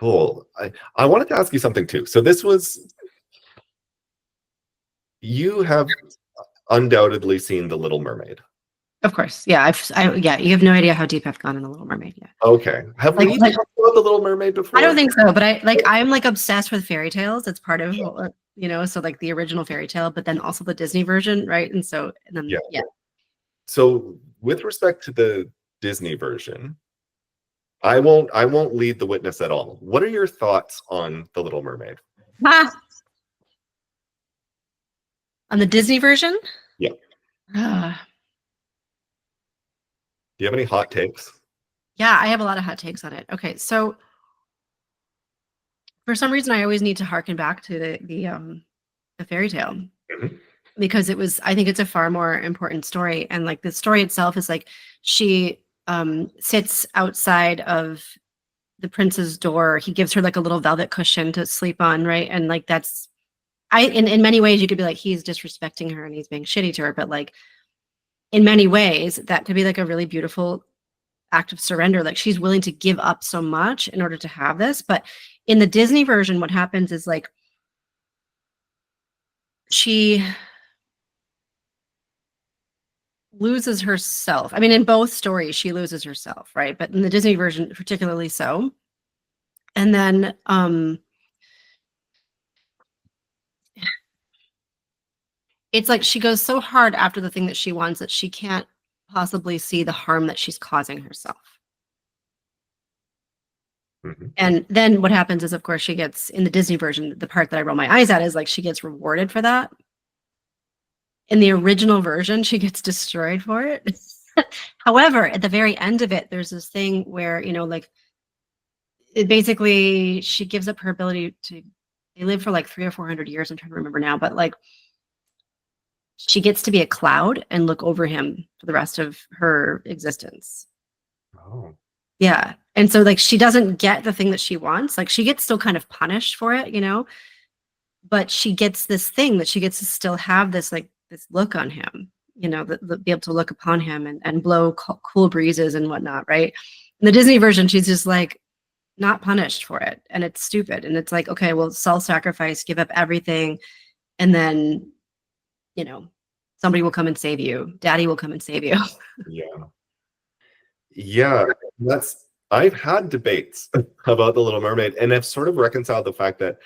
Cool. I wanted to ask you something too. So you have undoubtedly seen The Little Mermaid. Of course. Yeah. Yeah. You have no idea how deep I've gone in The Little Mermaid. Yeah. Okay. Have we talked about The Little Mermaid before? I don't think so, but I'm like obsessed with fairy tales. It's part of, so like the original fairy tale, but then also the Disney version. Right. And then, yeah. So with respect to the Disney version, I won't lead the witness at all. What are your thoughts on The Little Mermaid? On the Disney version? Yeah. Do you have any hot takes? Yeah, I have a lot of hot takes on it. Okay, so for some reason, I always need to harken back to the fairy tale because I think it's a far more important story. And like the story itself is like she sits outside of the prince's door. He gives her like a little velvet cushion to sleep on, right? And like in many ways you could be like he's disrespecting her and he's being shitty to her, but like in many ways that could be like a really beautiful act of surrender. Like she's willing to give up so much in order to have this. But in the Disney version, what happens is like she loses herself. I mean, in both stories, she loses herself, right? But in the Disney version, particularly so. And then it's like she goes so hard after the thing that she wants that she can't possibly see the harm that she's causing herself. And then what happens is, of course, she gets, in the Disney version, the part that I roll my eyes at is like she gets rewarded for that. In the original version, she gets destroyed for it. However, at the very end of it, there's this thing where, like basically she gives up her ability to, they live for like 300 or 400 years. I'm trying to remember now, but like she gets to be a cloud and look over him for the rest of her existence. Oh. Yeah. And so like she doesn't get the thing that she wants. Like she gets still kind of punished for it, but she gets this thing that she gets to still have this like this look on him, be able to look upon him and blow cool breezes and whatnot, right? In the Disney version, she's just like not punished for it. And it's stupid. And it's like, okay, well, self-sacrifice, give up everything. And then, somebody will come and save you. Daddy will come and save you. Yeah. I've had debates about The Little Mermaid, and I've sort of reconciled the fact that,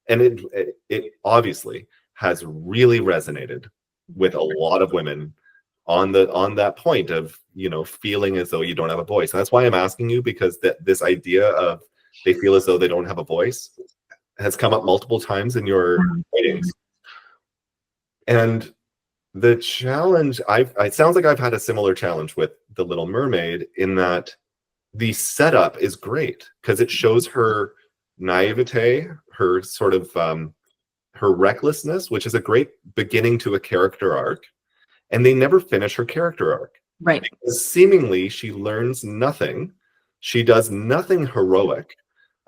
and it obviously has really resonated with a lot of women on that point of, feeling as though you don't have a voice. And that's why I'm asking you, because this idea of they feel as though they don't have a voice has come up multiple times in your writings. And the challenge, it sounds like I've had a similar challenge with The Little Mermaid in that the setup is great because it shows her naivete, her sort of her recklessness, which is a great beginning to a character arc. And they never finish her character arc. Right. Because seemingly she learns nothing. She does nothing heroic.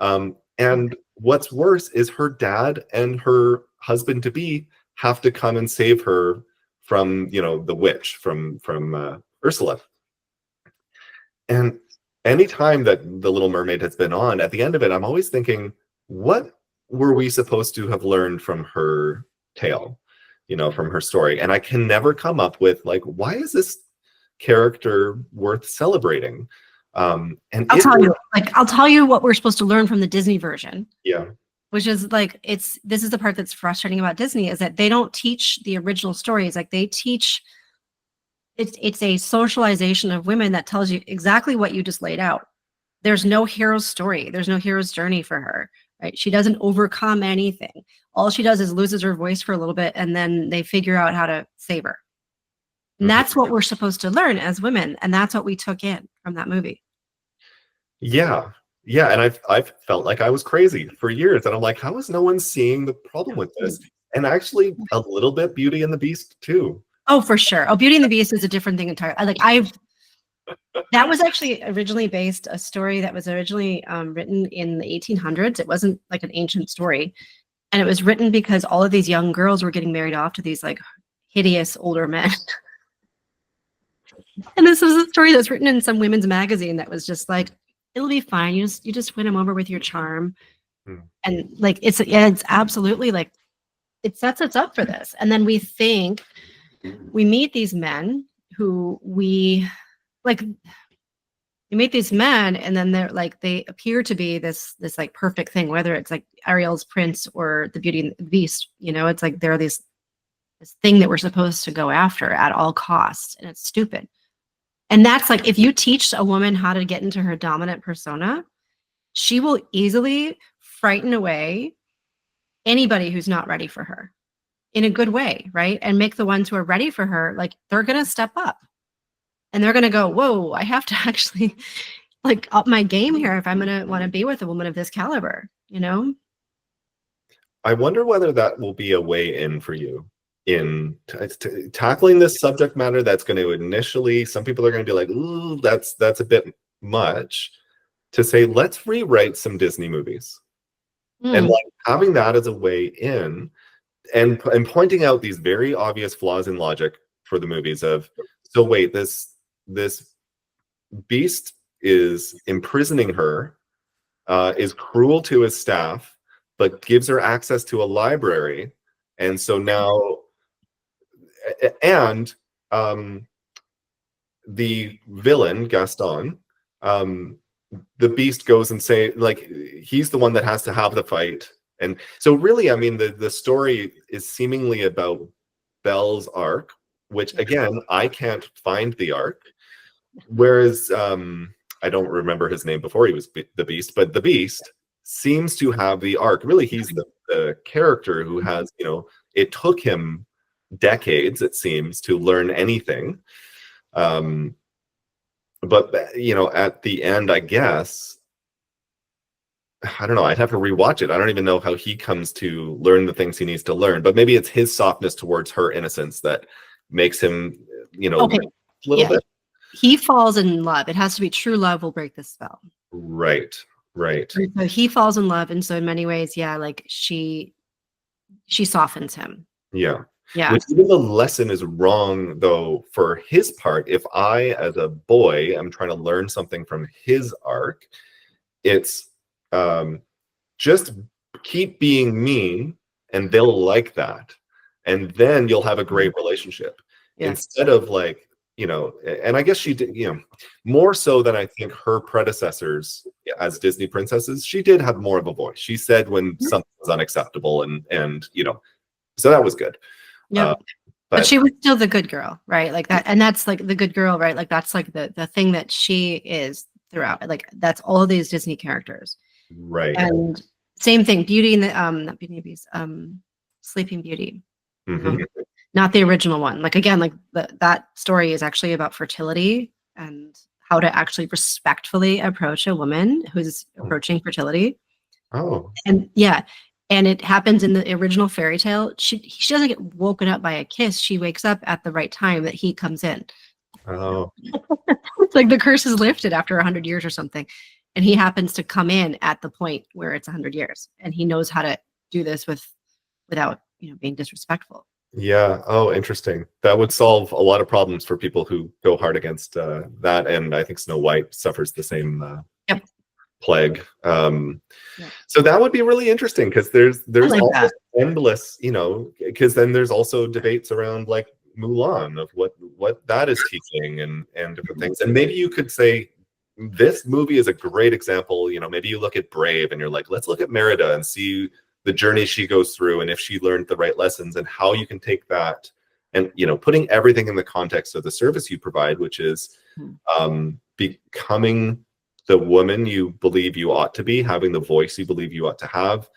And what's worse is her dad and her husband-to-be have to come and save her from, the witch, from Ursula. And anytime that The Little Mermaid has been on, at the end of it, I'm always thinking, what were we supposed to have learned from her tale, from her story? And I can never come up with, like, why is this character worth celebrating? And I'll tell you what we're supposed to learn from the Disney version. Yeah. Which is like, this is the part that's frustrating about Disney, is that they don't teach the original stories. Like they teach, it's a socialization of women that tells you exactly what you just laid out. There's no hero's story. There's no hero's journey for her, right? She doesn't overcome anything. All she does is loses her voice for a little bit, and then they figure out how to save her. And that's what we're supposed to learn as women. And that's what we took in from that movie. Yeah. Yeah. And I've felt like I was crazy for years. And I'm like, how is no one seeing the problem with this? And actually a little bit Beauty and the Beast too. Oh, for sure. Oh, Beauty and the Beast is a different thing entirely. That was actually originally based, a story that was originally written in the 1800s. It wasn't like an ancient story. And it was written because all of these young girls were getting married off to these like hideous older men. And this was a story that was written in some women's magazine that was just like, it'll be fine. You just win him over with your charm. Hmm. And like it's absolutely like it sets us up for this. And then we meet these men who we like you meet these men, and then they're like they appear to be this like perfect thing, whether it's like Ariel's prince or the Beauty and the Beast. It's like they're this thing that we're supposed to go after at all costs, and it's stupid. And that's like if you teach a woman how to get into her dominant persona, she will easily frighten away anybody who's not ready for her in a good way, right? And make the ones who are ready for her, like they're gonna step up and they're gonna go, whoa, I have to actually like up my game here if I'm gonna want to be with a woman of this caliber. I wonder whether that will be a way in for you in tackling this subject matter that's going to initially, some people are going to be like, ooh, that's a bit much, to say, let's rewrite some Disney movies. And like having that as a way in and pointing out these very obvious flaws in logic for the movies of, so wait, this beast is imprisoning her, is cruel to his staff, but gives her access to a library. And so now, and the villain, Gaston, the beast goes and say, like, he's the one that has to have the fight. And so really, I mean, the story is seemingly about Belle's arc, which again, I can't find the arc. Whereas I don't remember his name before he was the Beast, but the Beast seems to have the arc. Really, he's the character who has, it took him decades, it seems, to learn anything. But at the end, I guess, I don't know, I'd have to rewatch it. I don't even know how he comes to learn the things he needs to learn, but maybe it's his softness towards her innocence that makes him, Okay. a little bit. He falls in love. It has to be true love will break the spell. Right. So he falls in love, and so in many ways, yeah, like she softens him. Yeah. Yeah. Which even the lesson is wrong, though, for his part. If I, as a boy, am trying to learn something from his arc, it's just keep being mean, and they'll like that, and then you'll have a great relationship. Yeah. Instead of like, and I guess she did, more so than I think her predecessors as Disney princesses, she did have more of a voice. She said when something was unacceptable, and so that was good. Yeah. But she was still the good girl, right? Like that, and that's like the good girl, right? Like that's like the thing that she is throughout. Like that's all of these Disney characters, right? And same thing, Beauty and the not Beauty and the Beast, Sleeping Beauty, not the original one. Like again, like that story is actually about fertility and how to actually respectfully approach a woman who's approaching fertility. Oh, and yeah. And it happens in the original fairy tale. She doesn't get woken up by a kiss. She wakes up at the right time that he comes in. Oh. It's like the curse is lifted after 100 years or something. And he happens to come in at the point where it's 100 years. And he knows how to do this without, being disrespectful. Yeah. Oh, interesting. That would solve a lot of problems for people who go hard against that. And I think Snow White suffers the same plague. So that would be really interesting, because there's like almost endless, because then there's also debates around like Mulan of what that is teaching and different things. And maybe you could say this movie is a great example. Maybe you look at Brave and you're like, let's look at Merida and see the journey she goes through, and if she learned the right lessons, and how you can take that and putting everything in the context of the service you provide, which is becoming the woman you believe you ought to be, having the voice you believe you ought to have,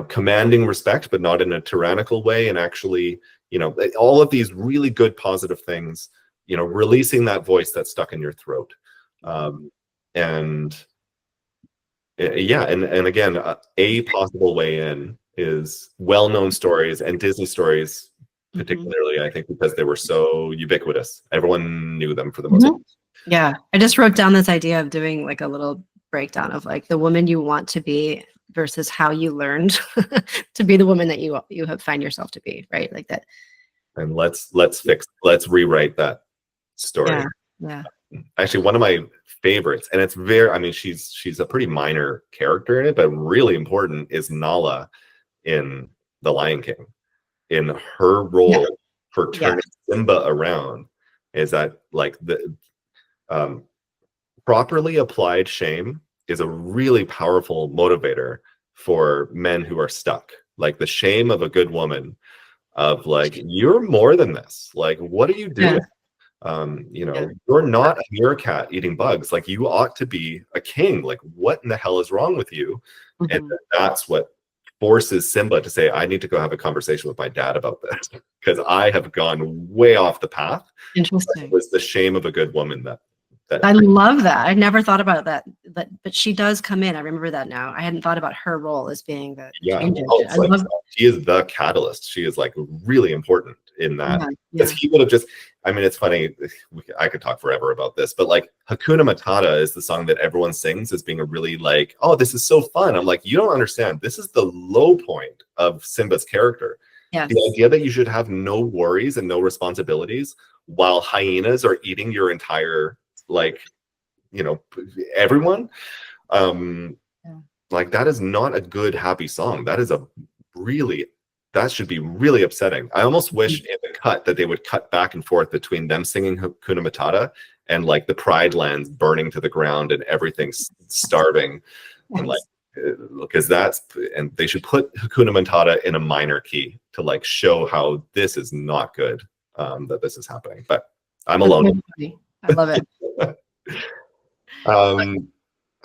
commanding respect, but not in a tyrannical way, and actually, all of these really good positive things, releasing that voice that's stuck in your throat. And again, a possible way in is well-known stories, and Disney stories particularly, I think, because they were so ubiquitous. Everyone knew them for the most part. Yeah, I just wrote down this idea of doing like a little breakdown of like the woman you want to be versus how you learned to be the woman that you have find yourself to be, right? Like that. And let's rewrite that story. Yeah. Actually, one of my favorites, and it's very, I mean, she's a pretty minor character in it, but really important, is Nala in The Lion King. In her role for turning Simba around, is that like the properly applied shame is a really powerful motivator for men who are stuck. Like the shame of a good woman, of like, you're more than this. Like, what are you doing? You know, you're not a meerkat eating bugs. Like, you ought to be a king. Like, what in the hell is wrong with you? And that's what forces Simba to say, I need to go have a conversation with my dad about this because I have gone way off the path. Interesting. It was the shame of a good woman that I love that. I never thought about that, but she does come in. I remember that now. I hadn't thought about her role as being the change agent. I like, love she is the catalyst. She is like really important in that. Because he would have just, I mean, it's funny, I could talk forever about this, but like Hakuna Matata is the song that everyone sings as being a really like, oh, this is so fun. I'm like, you don't understand. This is the low point of Simba's character. Yes. The idea that you should have no worries and no responsibilities while hyenas are eating your entire, like, you know, everyone, like, that is not a good happy song. That is a really, that should be really upsetting. I almost wish in the cut that they would cut back and forth between them singing Hakuna Matata and like the Pride Lands burning to the ground and everything's starving. And like, because that's, and they should put Hakuna Matata in a minor key to like show how this is not good, that this is happening. But I'm alone. I love it.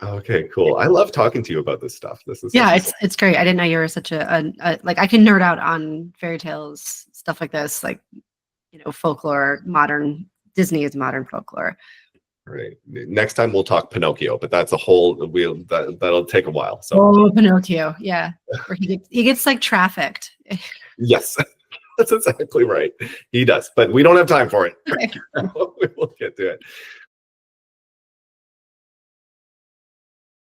Okay, cool. I love talking to you about this stuff. This is it's great. I didn't know you were such a like, I can nerd out on fairy tales, stuff like this, like, you know, folklore, modern Disney is modern folklore. Right. Next time we'll talk Pinocchio, but that's a whole that'll take a while. So Pinocchio, where he gets like trafficked. Yes. That's exactly right. He does, but we don't have time for it. We will get to it.